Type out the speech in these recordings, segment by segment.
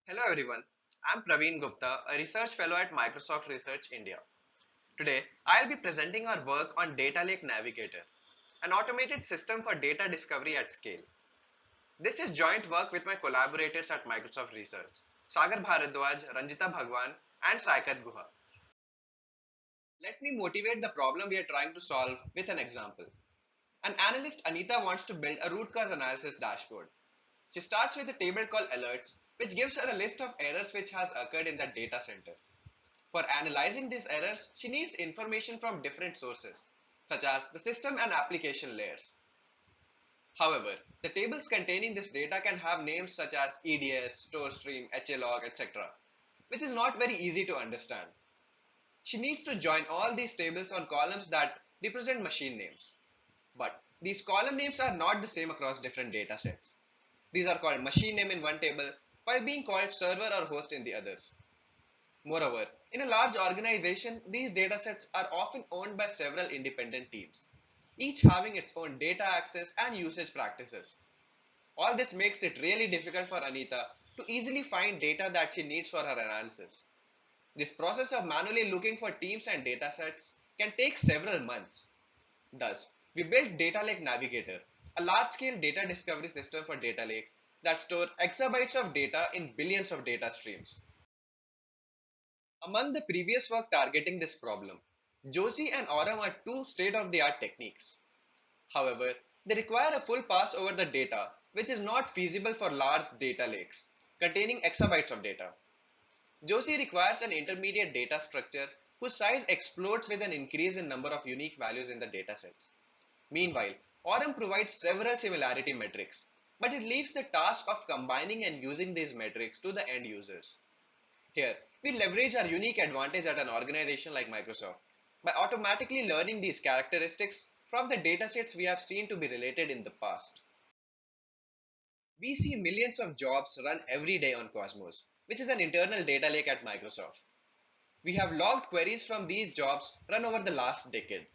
Hello everyone, I'm Praveen Gupta, a research fellow at Microsoft Research India. Today, I'll be presenting our work on Datalake Navigator, an automated system for data discovery at scale. This is joint work with my collaborators at Microsoft Research, Sagar Bharadwaj, Ranjita Bhagwan, and Saikat Guha. Let me motivate the problem we are trying to solve with an example. An analyst Anita wants to build a root cause analysis dashboard. She starts with a table called alerts, which gives her a list of errors which has occurred in the data center. For analyzing these errors, she needs information from different sources, such as the system and application layers. However, the tables containing this data can have names such as EDS, store stream, HLog, etc., which is not very easy to understand. She needs to join all these tables on columns that represent machine names. But these column names are not the same across different data sets. These are called machine name in one table while being called server or host in the others. Moreover, in a large organization, these datasets are often owned by several independent teams, each having its own data access and usage practices. All this makes it really difficult for Anita to easily find data that she needs for her analysis. This process of manually looking for teams and datasets can take several months. Thus, we built Datalake Navigator, a large-scale data discovery system for data lakes that store exabytes of data in billions of data streams. Among the previous work targeting this problem, Josie and Aurum are two state-of-the-art techniques. However, they require a full pass over the data, which is not feasible for large data lakes containing exabytes of data. Josie requires an intermediate data structure whose size explodes with an increase in number of unique values in the datasets. Meanwhile, Aurum provides several similarity metrics, but it leaves the task of combining and using these metrics to the end users. Here, we leverage our unique advantage at an organization like Microsoft by automatically learning these characteristics from the datasets we have seen to be related in the past. We see millions of jobs run every day on Cosmos, which is an internal data lake at Microsoft. We have logged queries from these jobs run over the last decade.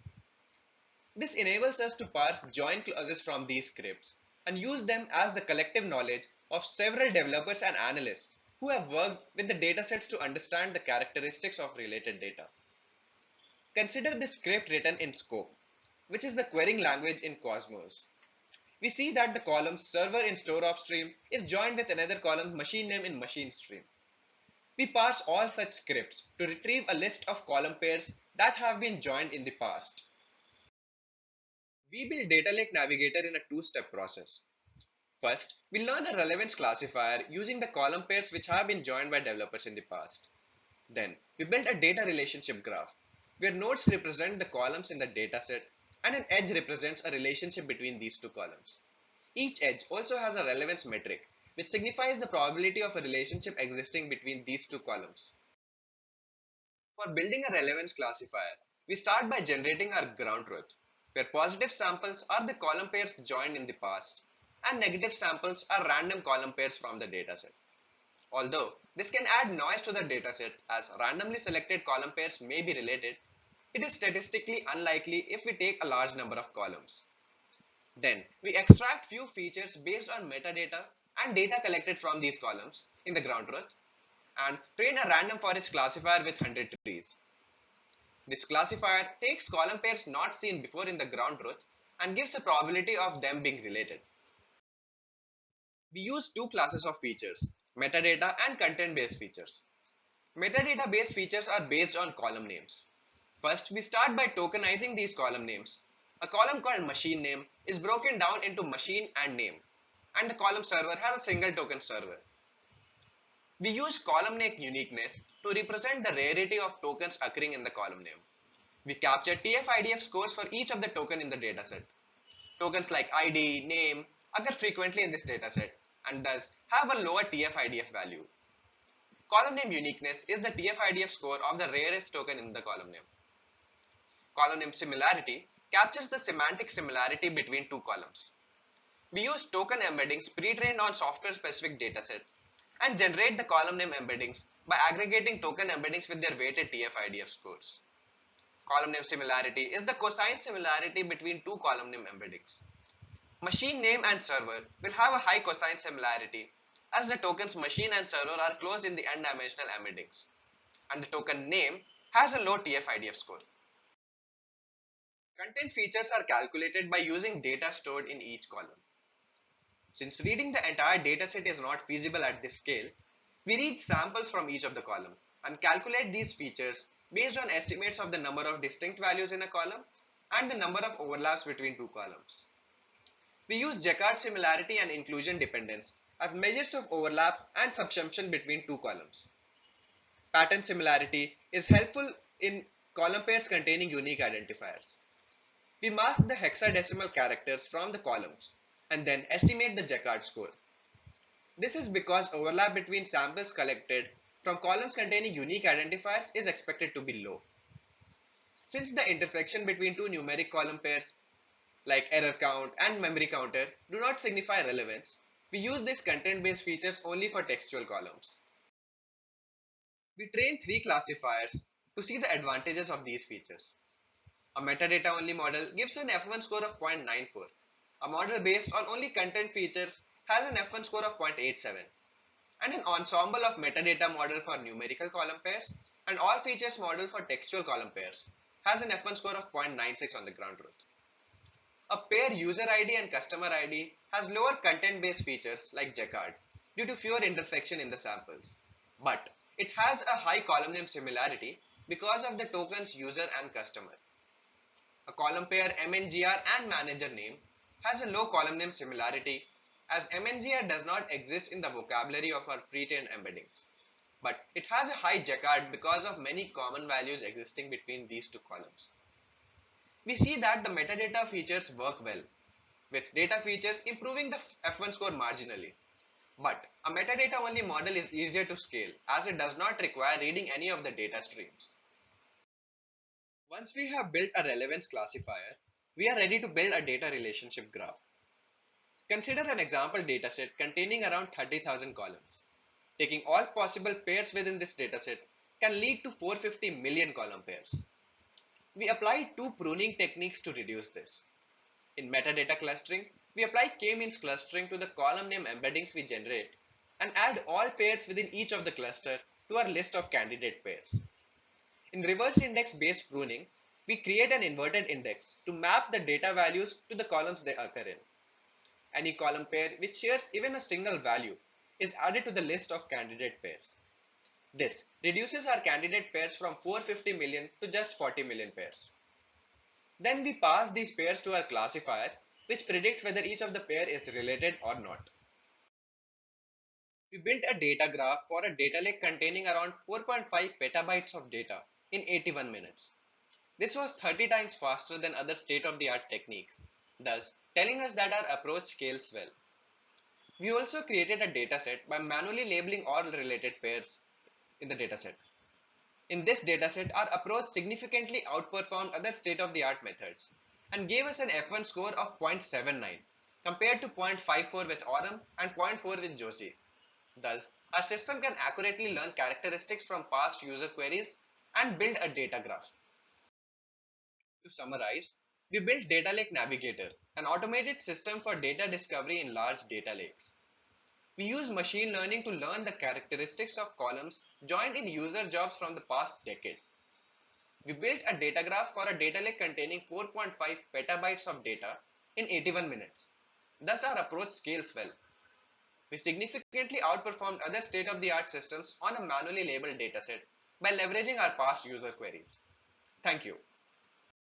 This enables us to parse join clauses from these scripts and use them as the collective knowledge of several developers and analysts who have worked with the datasets to understand the characteristics of related data. Consider this script written in Scope, which is the querying language in Cosmos. We see that the column server in store stream is joined with another column machine name in machine stream. We parse all such scripts to retrieve a list of column pairs that have been joined in the past. We build Datalake Navigator in a two-step process. First, we learn a relevance classifier using the column pairs which have been joined by developers in the past. Then, we build a data relationship graph, where nodes represent the columns in the dataset and an edge represents a relationship between these two columns. Each edge also has a relevance metric, which signifies the probability of a relationship existing between these two columns. For building a relevance classifier, we start by generating our ground truth, where positive samples are the column pairs joined in the past, and negative samples are random column pairs from the dataset. Although this can add noise to the dataset as randomly selected column pairs may be related, it is statistically unlikely if we take a large number of columns. Then we extract few features based on metadata and data collected from these columns in the ground truth and train a random forest classifier with 100 trees. This classifier takes column pairs not seen before in the ground truth and gives a probability of them being related. We use two classes of features, metadata and content-based features. Metadata-based features are based on column names. First, we start by tokenizing these column names. A column called machine name is broken down into machine and name, and the column server has a single token server. We use column name uniqueness to represent the rarity of tokens occurring in the column name. We capture TF-IDF scores for each of the token in the dataset. Tokens like ID, name occur frequently in this dataset and thus have a lower TF-IDF value. Column name uniqueness is the TF-IDF score of the rarest token in the column name. Column name similarity captures the semantic similarity between two columns. We use token embeddings pre-trained on software-specific datasets and generate the column name embeddings by aggregating token embeddings with their weighted TF-IDF scores. Column name similarity is the cosine similarity between two column name embeddings. Machine name and server will have a high cosine similarity, as the token's machine and server are closed in the n-dimensional embeddings, and the token name has a low TF-IDF score. Content features are calculated by using data stored in each column. Since reading the entire dataset is not feasible at this scale, we read samples from each of the column and calculate these features based on estimates of the number of distinct values in a column and the number of overlaps between two columns. We use Jacquard similarity and inclusion dependence as measures of overlap and subsumption between two columns. Pattern similarity is helpful in column pairs containing unique identifiers. We mask the hexadecimal characters from the columns and then estimate the Jacquard score. This is because overlap between samples collected from columns containing unique identifiers is expected to be low. Since the intersection between two numeric column pairs like error count and memory counter do not signify relevance, we use these content-based features only for textual columns. We train three classifiers to see the advantages of these features. A metadata-only model gives an F1 score of 0.94. A model based on only content features has an F1 score of 0.87. And an ensemble of metadata model for numerical column pairs and all features model for textual column pairs has an F1 score of 0.96 on the ground truth. A pair user ID and customer ID has lower content-based features like Jacquard due to fewer intersection in the samples. But it has a high column name similarity because of the tokens user and customer. A column pair MNGR and manager name has a low column name similarity as MNGR does not exist in the vocabulary of our pre-trained embeddings. But it has a high Jacquard because of many common values existing between these two columns. We see that the metadata features work well, with data features improving the F1 score marginally. But a metadata only model is easier to scale as it does not require reading any of the data streams. Once we have built a relevance classifier, we are ready to build a data relationship graph. Consider an example dataset containing around 30,000 columns. Taking all possible pairs within this dataset can lead to 450 million column pairs. We apply two pruning techniques to reduce this. In metadata clustering, we apply k-means clustering to the column name embeddings we generate and add all pairs within each of the cluster to our list of candidate pairs. In reverse index based pruning, we create an inverted index to map the data values to the columns they occur in. Any column pair which shares even a single value is added to the list of candidate pairs. This reduces our candidate pairs from 450 million to just 40 million pairs. Then we pass these pairs to our classifier, which predicts whether each of the pair is related or not. We built a data graph for a data lake containing around 4.5 petabytes of data in 81 minutes. This was 30 times faster than other state-of-the-art techniques, thus telling us that our approach scales well. We also created a dataset by manually labeling all related pairs in the dataset. In this dataset, our approach significantly outperformed other state-of-the-art methods and gave us an F1 score of 0.79 compared to 0.54 with Aurum and 0.4 with Josie. Thus, our system can accurately learn characteristics from past user queries and build a data graph. To summarize, we built Datalake Navigator, an automated system for data discovery in large data lakes. We use machine learning to learn the characteristics of columns joined in user jobs from the past decade. We built a data graph for a data lake containing 4.5 petabytes of data in 81 minutes. Thus, our approach scales well. We significantly outperformed other state-of-the-art systems on a manually labeled dataset by leveraging our past user queries. Thank you.